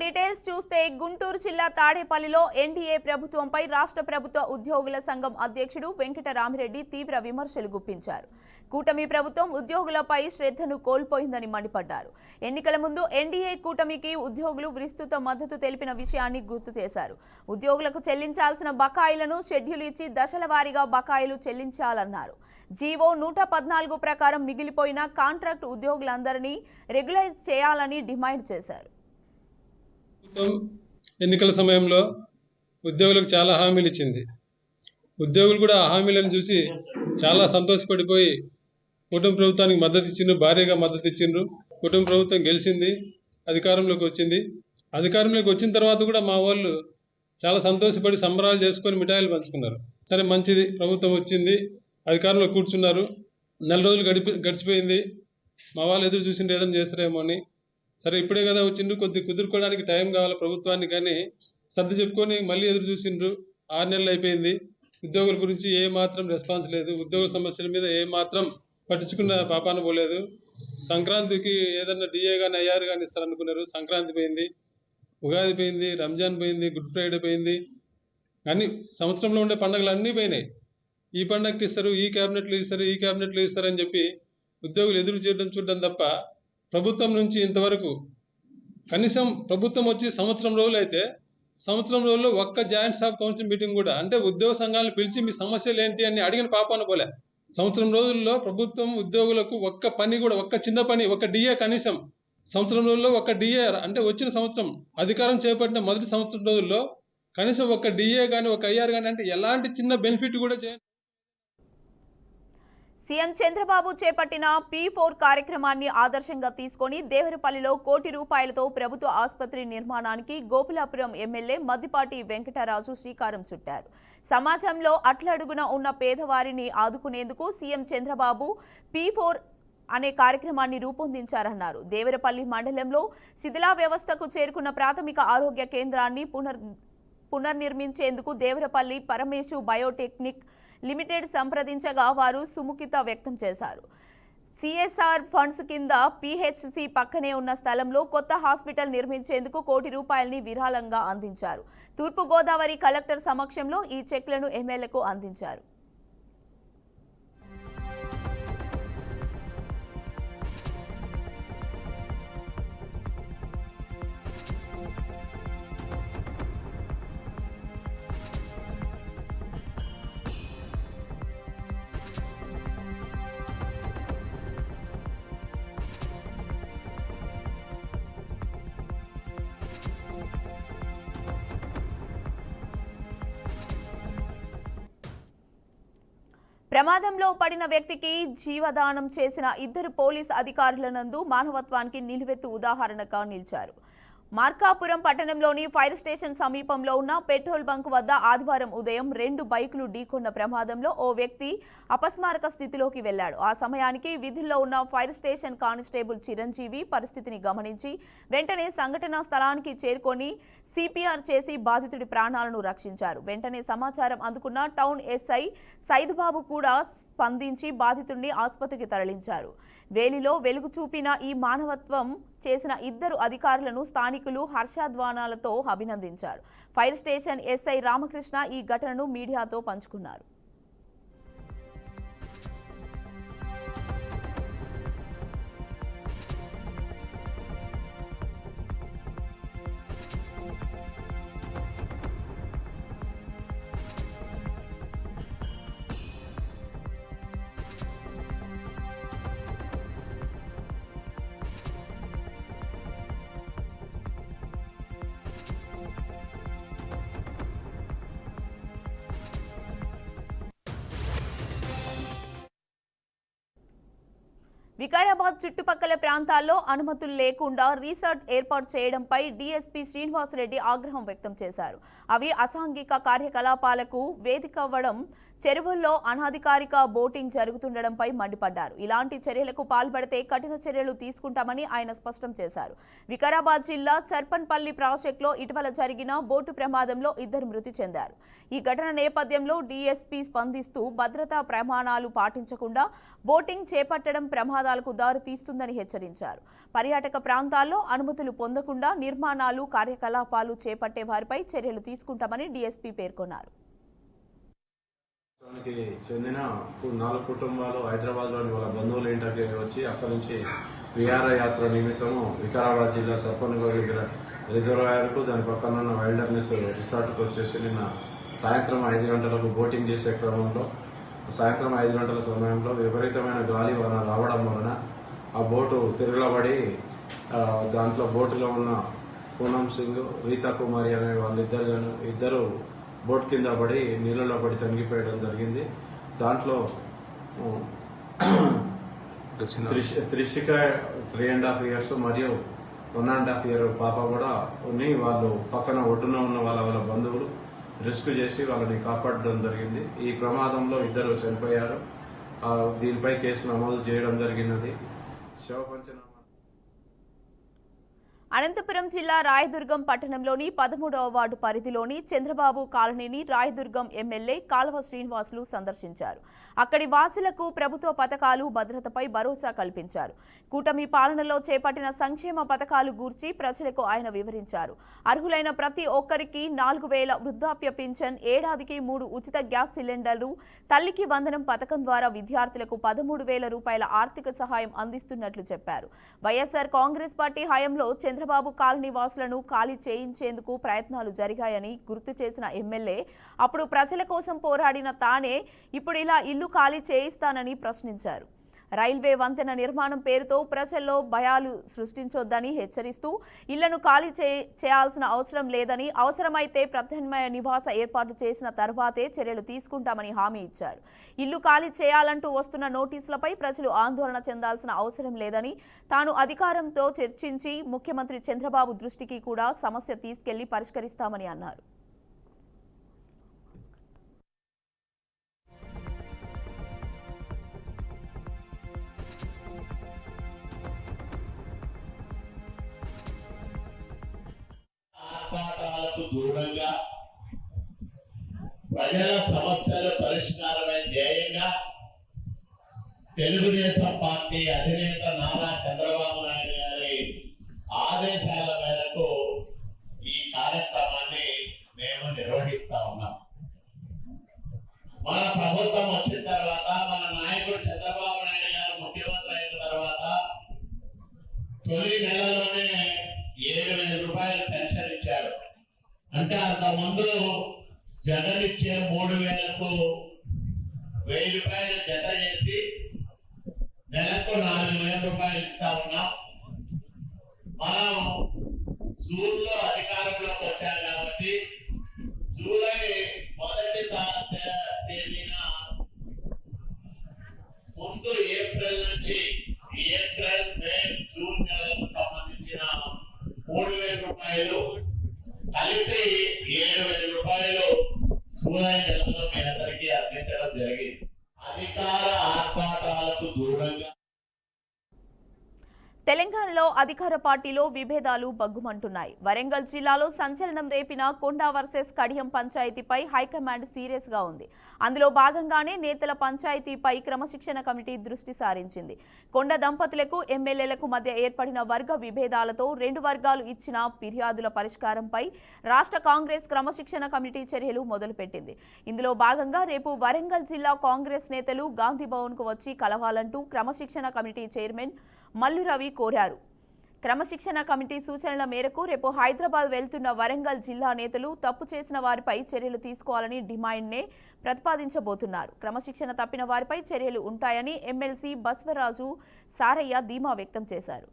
Details చూస్తే గుంటూరు జిల్లా తాడేపల్లిలో ఎన్డీఏ ప్రభుత్వంపై రాష్ట్ర ప్రభుత్వ ఉద్యోగుల సంఘం అధ్యక్షుడు వెంకటరామిరెడ్డి తీవ్ర విమర్శలు గుప్పించారు. కూటమి ప్రభుత్వం ఉద్యోగులపై శ్రద్ధను కోల్పోయిందని మండిపడ్డారు. ఎన్నికల ముందు ఎన్డీఏ కూటమికి ఉద్యోగులు విస్తృత మద్దతు తెలిపిన విషయాన్ని గుర్తు చేశారు. ఉద్యోగులకు చెల్లించాల్సిన బకాయిలను షెడ్యూల్ ఇచ్చి దశల వారీగా బకాయిలు చెల్లించాలన్నారు. జీవో 114 ప్రకారం మిగిలిపోయిన కాంట్రాక్ట్ ఉద్యోగులందరినీ రెగ్యులైజ్ చేయాలని డిమాండ్ చేశారు. ఎన్నికల సమయంలో ఉద్యోగులకు చాలా హామీలు ఇచ్చింది. ఉద్యోగులు కూడా ఆ హామీలను చూసి చాలా సంతోషపడిపోయి కుటుంబ ప్రభుత్వానికి మద్దతు ఇచ్చిండ్రు, భారీగా మద్దతు ఇచ్చిండ్రు. కుటుంబ ప్రభుత్వం గెలిచింది, అధికారంలోకి వచ్చింది. అధికారంలోకి వచ్చిన తర్వాత కూడా మా వాళ్ళు చాలా సంతోషపడి సంబరాలు చేసుకొని మిఠాయిలు పంచుకున్నారు. సరే మంచిది, ప్రభుత్వం వచ్చింది, అధికారంలో కూర్చున్నారు. నెల రోజులు గడిచిపోయింది. మా వాళ్ళు ఎదురు చూసిండ్రు ఏదైనా చేస్తారేమో అని. సరే ఇప్పుడే కదా వచ్చిండ్రు, కొద్ది కుదురుకోవడానికి టైం కావాలి ప్రభుత్వాన్ని, కానీ సర్ది చెప్పుకొని మళ్ళీ ఎదురు చూసిండ్రు. 6 నెలలు అయిపోయింది. ఉద్యోగుల గురించి ఏ మాత్రం రెస్పాన్స్ లేదు. ఉద్యోగుల సమస్యల మీద ఏ మాత్రం పట్టించుకున్న పాపాన పోలేదు. సంక్రాంతికి ఏదన్నా డిఏ కానీ ఐఆర్ కానీ ఇస్తారనుకున్నారు. సంక్రాంతి పోయింది, ఉగాది పోయింది, రంజాన్ పోయింది, గుడ్ ఫ్రైడే పోయింది. కానీ సంవత్సరంలో ఉండే పండుగలు అన్నీ పోయినాయి. ఈ పండుగకి ఇస్తారు, ఈ క్యాబినెట్లు ఇస్తారు, ఈ క్యాబినెట్లు ఇస్తారని చెప్పి ఉద్యోగులు ఎదురు చూడడం తప్ప ప్రభుత్వం నుంచి ఇంతవరకు కనీసం ప్రభుత్వం వచ్చి సంవత్సరం రోజులు అయితే సంవత్సరం రోజుల్లో ఒక్క జాయింట్ స్టాఫ్ కౌన్సిల్ మీటింగ్ కూడా, అంటే ఉద్యోగ సంఘాలను పిలిచి మీ సమస్యలు ఏంటి అని అడిగిన పాపాన పోలే. సంవత్సరం రోజుల్లో ప్రభుత్వం ఉద్యోగులకు ఒక్క పని కూడా, ఒక్క చిన్న పని, ఒక డిఏ కనీసం సంవత్సరం రోజుల్లో ఒక డిఏ, అంటే వచ్చిన సంవత్సరం అధికారం చేపట్టిన మొదటి సంవత్సరం రోజుల్లో కనీసం ఒక డిఏ కానీ ఒక ఐఆర్ కానీ, అంటే ఎలాంటి చిన్న బెనిఫిట్ కూడా చేయండి. సీఎం చంద్రబాబు చేపట్టిన P4 కార్యక్రమాన్ని ఆదర్శంగా తీసుకొని దేవరపల్లిలో ₹1 కోటి ప్రభుత్వ ఆసుపత్రి నిర్మాణానికి గోపులాపురం ఎమ్మెల్యే మద్దిపాటి వెంకటరాజు శ్రీకారం చుట్టారు. సమాజంలో అట్లడుగున ఉన్న పేదవారిని ఆదుకునేందుకు సీఎం చంద్రబాబు P4 అనే కార్యక్రమాన్ని రూపొందించారన్నారు. దేవరపల్లి మండలంలో శిథిలా వ్యవస్థకు చేరుకున్న ప్రాథమిక ఆరోగ్య కేంద్రాన్ని పునర్నిర్మించేందుకు దేవరపల్లి పరమేశు బయోటెక్నిక్ లిమిటెడ్ సంప్రదించగా వారు సుముఖత వ్యక్తం చేశారు. సిఎస్ఆర్ ఫండ్స్ కింద పిహెచ్సి పక్కనే ఉన్న స్థలంలో కొత్త హాస్పిటల్ నిర్మించేందుకు ₹1 కోటి విరాళంగా అందించారు. తూర్పుగోదావరి కలెక్టర్ సమక్షంలో ఈ చెక్లను ఎమ్మెల్యేకు అందించారు. ప్రమాదంలో పడిన వ్యక్తికి జీవదానం చేసిన 2 పోలీస్ అధికారుల నందు మానవత్వానికి నిలువెత్తు ఉదాహరణగా నిలిచారు. మార్కాపురం పట్టణంలోని ఫైర్ స్టేషన్ సమీపంలో ఉన్న పెట్రోల్ బంక్ వద్ద ఆదివారం ఉదయం 2 బైకులు ఢీకొన్న ప్రమాదంలో ఓ వ్యక్తి అపస్మారక స్థితిలోకి వెళ్లాడు. ఆ సమయానికి విధుల్లో ఉన్న ఫైర్ స్టేషన్ కానిస్టేబుల్ చిరంజీవి పరిస్థితిని గమనించి వెంటనే సంఘటనా స్థలానికి చేరుకొని సిపిఆర్ చేసి బాధితుడి ప్రాణాలను రక్షించారు. వెంటనే సమాచారం అందుకున్న టౌన్ ఎస్ఐ సైదుబాబు కూడా స్పందించి బాధితుడిని ఆసుపత్రికి తరలించారు. వేలిలో వెలుగు చూపిన ఈ మానవత్వం చేసిన 2 అధికారులను స్థానికులు హర్షధ్వానాలతో అభినందించారు. ఫైర్ స్టేషన్ ఎస్ఐ రామకృష్ణ ఈ ఘటనను మీడియాతో పంచుకున్నారు. వికారాబాద్ చుట్టుపక్కల ప్రాంతాల్లో అనుమతులు లేకుండా రిసార్ట్ ఏర్పాటు చేయడంపై డీఎస్పీ శ్రీనివాసరెడ్డి ఆగ్రహం వ్యక్తం చేశారు. అవి అసాంఘిక కార్యకలాపాలకు వేదికవ్వడం, చెరువుల్లో అనాధికారిక బోటింగ్ జరుగుతుండడంపై మండిపడ్డారు. ఇలాంటి చర్యలకు పాల్పడితే కఠిన చర్యలు తీసుకుంటామని ఆయన స్పష్టం చేశారు. వికారాబాద్ జిల్లా సర్పన్పల్లి ప్రాజెక్టులో ఇటీవల జరిగిన బోటు ప్రమాదంలో 2 మృతి చెందారు. ఈ ఘటన నేపథ్యంలో డీఎస్పీ స్పందిస్తూ భద్రతా ప్రమాణాలు పాటించకుండా బోటింగ్ చేపట్టడం ప్రమాదం ప్రమాదాలకు దారి తీస్తుందని హెచ్చరించారు. పర్యాటక ప్రాంతాల్లో అనుమతులు పొందకుండా నిర్మాణాలు, కార్యకలాపాలు చేపట్టే వారిపై చర్యలు తీసుకుంటామని డీఎస్పీ పేర్కొన్నారు. చెందిన 4 కుటుంబాలు హైదరాబాద్లోని వాళ్ళ బంధువుల ఇంటికి వచ్చి అక్కడి నుంచి విహారయాత్ర నిమిత్తము వికారాబాద్ జిల్లా సర్పంచ్ రిజర్వాయర్కు దాని పక్కన ఉన్న వైల్డర్నెస్ రిసార్ట్కు వచ్చేసి నిన్న సాయంత్రం 5 గంటలకు బోటింగ్ చేసే క్రమంలో సాయంత్రం 5 గంటల సమయంలో విపరీతమైన గాలి రావడం వలన ఆ బోటు తిరగలబడి దాంట్లో బోటులో ఉన్న పూనం సింగ్, రీతా కుమారి అనే ఇద్దరు బోట్ కింద పడి నీళ్ళలో పడి చనిపోయడం జరిగింది. దాంట్లో త్రిషిక 3.5 years మరియు 1.5 year పాప కూడా ఉన్ని వాళ్ళు పక్కన ఒడ్డున ఉన్న వాళ్ళ బంధువులు రెస్క్యూ చేసి వాళ్ళని కాపాడడం జరిగింది. ఈ ప్రమాదంలో 2 చనిపోయారు. దీనిపై కేసు నమోదు చేయడం జరిగినది. శవపంచనామా అనంతపురం జిల్లా రాయదుర్గం పట్టణంలోని 13వ వార్డు పరిధిలోని చంద్రబాబు కాలనీని రాయదుర్గం ఎమ్మెల్యే కాల్వ శ్రీనివాసులు సందర్శించారు. అక్కడి వాసులకు ప్రభుత్వ పథకాలు, భద్రతపై భరోసా కల్పించారు. కూటమి పాలనలో చేపట్టిన సంక్షేమ పథకాలు గూర్చి ప్రజలకు ఆయన వివరించారు. అర్హులైన ప్రతి ఒక్కరికి 4,000 వృద్ధాప్య పింఛన్, ఏడాదికి 3 ఉచిత గ్యాస్ సిలిండర్లు, తల్లికి వందనం పథకం ద్వారా విద్యార్థులకు 13,000 రూపాయల ఆర్థిక సహాయం అందిస్తున్నట్లు చెప్పారు. వైఎస్ఆర్ కాంగ్రెస్ పార్టీ హయాంలో చంద్రబాబు కాలనీ వాసులను ఖాళీ చేయించేందుకు ప్రయత్నాలు జరిగాయని గుర్తు చేసిన ఎమ్మెల్యే, అప్పుడు ప్రజల కోసం పోరాడిన తానే ఇప్పుడు ఇలా ఇల్లు ఖాళీ చేయిస్తానని ప్రశ్నించారు. రైల్వే వంతెన నిర్మాణం పేరుతో ప్రజల్లో భయాలు సృష్టించొద్దని హెచ్చరిస్తూ ఇళ్లను ఖాళీ చేయాల్సిన అవసరం లేదని, అవసరమైతే ప్రత్యామ్నాయ నివాస ఏర్పాటు చేసిన తర్వాతే చర్యలు తీసుకుంటామని హామీ ఇచ్చారు. ఇల్లు ఖాళీ చేయాలంటూ వస్తున్న నోటీసులపై ప్రజలు ఆందోళన చెందాల్సిన అవసరం లేదని, తాను అధికారంతో చర్చించి ముఖ్యమంత్రి చంద్రబాబు దృష్టికి కూడా సమస్య తీసుకెళ్లి పరిష్కరిస్తామని అన్నారు. ఆర్భాటాలకు దూరంగా ప్రజల సమస్యల పరిష్కారమే ధ్యేయంగా తెలుగుదేశం పార్టీ అధినేత నారా చంద్రబాబు నాయుడు గారి ఆదేశాల మేరకు ఈ కార్యక్రమాన్ని మేము నిర్వహిస్తా ఉన్నాం. మన ప్రభుత్వం వచ్చిన తర్వాత, మన నాయకుడు చంద్రబాబు నాయుడు గారు ముఖ్యమంత్రి అయిన తర్వాత తొలి నెలలోనే 7,000 రూపాయలు పెన్షన్ ఇచ్చారు. అంటే అంతకుముందు జగన్ ఇచ్చే 3,000కు 1,000 రూపాయలు జత చేసి నెలకు 4,000 రూపాయలు ఇస్తా ఉన్నాం. మనం జూన్లో అధికారంలోకి వచ్చాం కాబట్టి జూలై 1వ తేదీన ముందు ఏప్రిల్ నుంచి ఏప్రిల్, మే, జూన్ నెలలకు సంబంధించిన 3,000 రూపాయలు కలిపి 7,000 రూపాయలు జూలై నెలలో మీ అందరికీ అందించడం జరిగింది. అధికార ఆర్భాటాలకు దూరంగా తెలంగాణలో అధికార పార్టీలో విభేదాలు బగ్గుమంటున్నాయి. వరంగల్ జిల్లాలో సంచలనం రేపిన కొండా వర్సెస్ కడియం పంచాయతీపై హైకమాండ్ సీరియస్ గా ఉంది. అందులో భాగంగానే నేతల పంచాయతీపై క్రమశిక్షణ కమిటీ దృష్టి సారించింది. కొండ దంపతులకు, ఎమ్మెల్యేలకు మధ్య ఏర్పడిన వర్గ విభేదాలతో 2 వర్గాలు ఇచ్చిన ఫిర్యాదుల పరిష్కారంపై రాష్ట్ర కాంగ్రెస్ క్రమశిక్షణ కమిటీ చర్యలు మొదలుపెట్టింది. ఇందులో భాగంగా రేపు వరంగల్ జిల్లా కాంగ్రెస్ నేతలు గాంధీ భవన్ కు వచ్చి కలవాలంటూ క్రమశిక్షణ కమిటీ చైర్మన్ మల్లు రవి కోరారు. క్రమశిక్షణ కమిటీ సూచనల మేరకు రేపు హైదరాబాద్ వెళ్తున్న వరంగల్ జిల్లా నేతలు తప్పు చేసిన వారిపై చర్యలు తీసుకోవాలని డిమాండ్నే ప్రతిపాదించబోతున్నారు. క్రమశిక్షణ తప్పిన వారిపై చర్యలు ఉంటాయని ఎమ్మెల్సీ బస్వరాజు సారయ్య ధీమా వ్యక్తం చేశారు.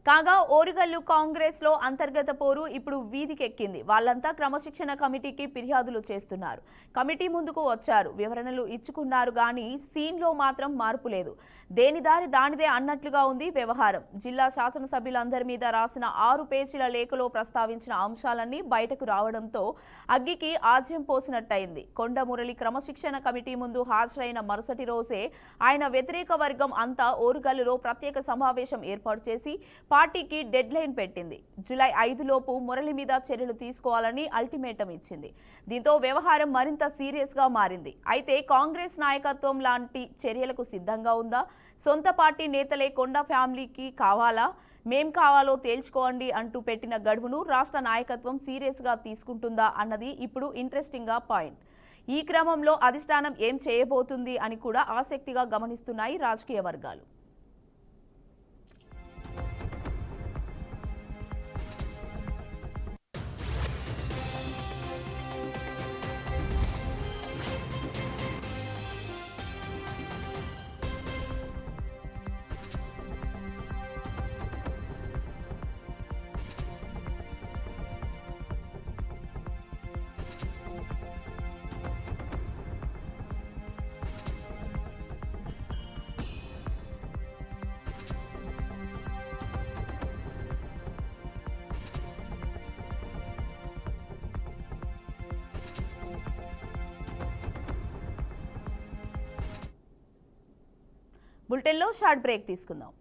కాగా ఓరుగల్లు కాంగ్రెస్ లో అంతర్గత పోరు ఇప్పుడు వీధికెక్కింది. వాళ్ళంతా క్రమశిక్షణ కమిటీకి ఫిర్యాదులు చేస్తున్నారు. కమిటీ ముందుకు వచ్చారు, వివరణలు ఇచ్చుకున్నారు గానీ సీన్ లో మాత్రం మార్పు లేదు. దేని దారి దానిదే అన్నట్లుగా ఉంది వ్యవహారం. జిల్లా శాసనసభ్యులందరి మీద రాసిన 6 పేజీల లేఖలో ప్రస్తావించిన అంశాలన్నీ బయటకు రావడంతో అగ్గికి ఆజ్యం పోసినట్టయింది. కొండ మురళి క్రమశిక్షణ కమిటీ ముందు హాజరైన మరుసటి రోజే ఆయన వ్యతిరేక వర్గం అంతా ఓరుగల్లులో ప్రత్యేక సమావేశం ఏర్పాటు చేసి పార్టీకి డెడ్ లైన్ పెట్టింది. జూలై 5 లోపు మురళి మీద చర్యలు తీసుకోవాలని అల్టిమేటం ఇచ్చింది. దీంతో వ్యవహారం మరింత సీరియస్ గా మారింది. అయితే కాంగ్రెస్ నాయకత్వం లాంటి చర్యలకు సిద్ధంగా ఉందా? సొంత పార్టీ నేతలే కొండ ఫ్యామిలీకి కావాలా? మేం కావాలో తేల్చుకోండి అంటూ పెట్టిన గడువును రాష్ట్ర నాయకత్వం సీరియస్ గా తీసుకుంటుందా అన్నది ఇప్పుడు ఇంట్రెస్టింగ్ గా పాయింట్. ఈ క్రమంలో అధిష్టానం ఏం చేయబోతుంది అని కూడా ఆసక్తిగా గమనిస్తున్నాయి రాజకీయ వర్గాలు. బులెటిన్లో షార్ట్ బ్రేక్ తీసుకుందాం.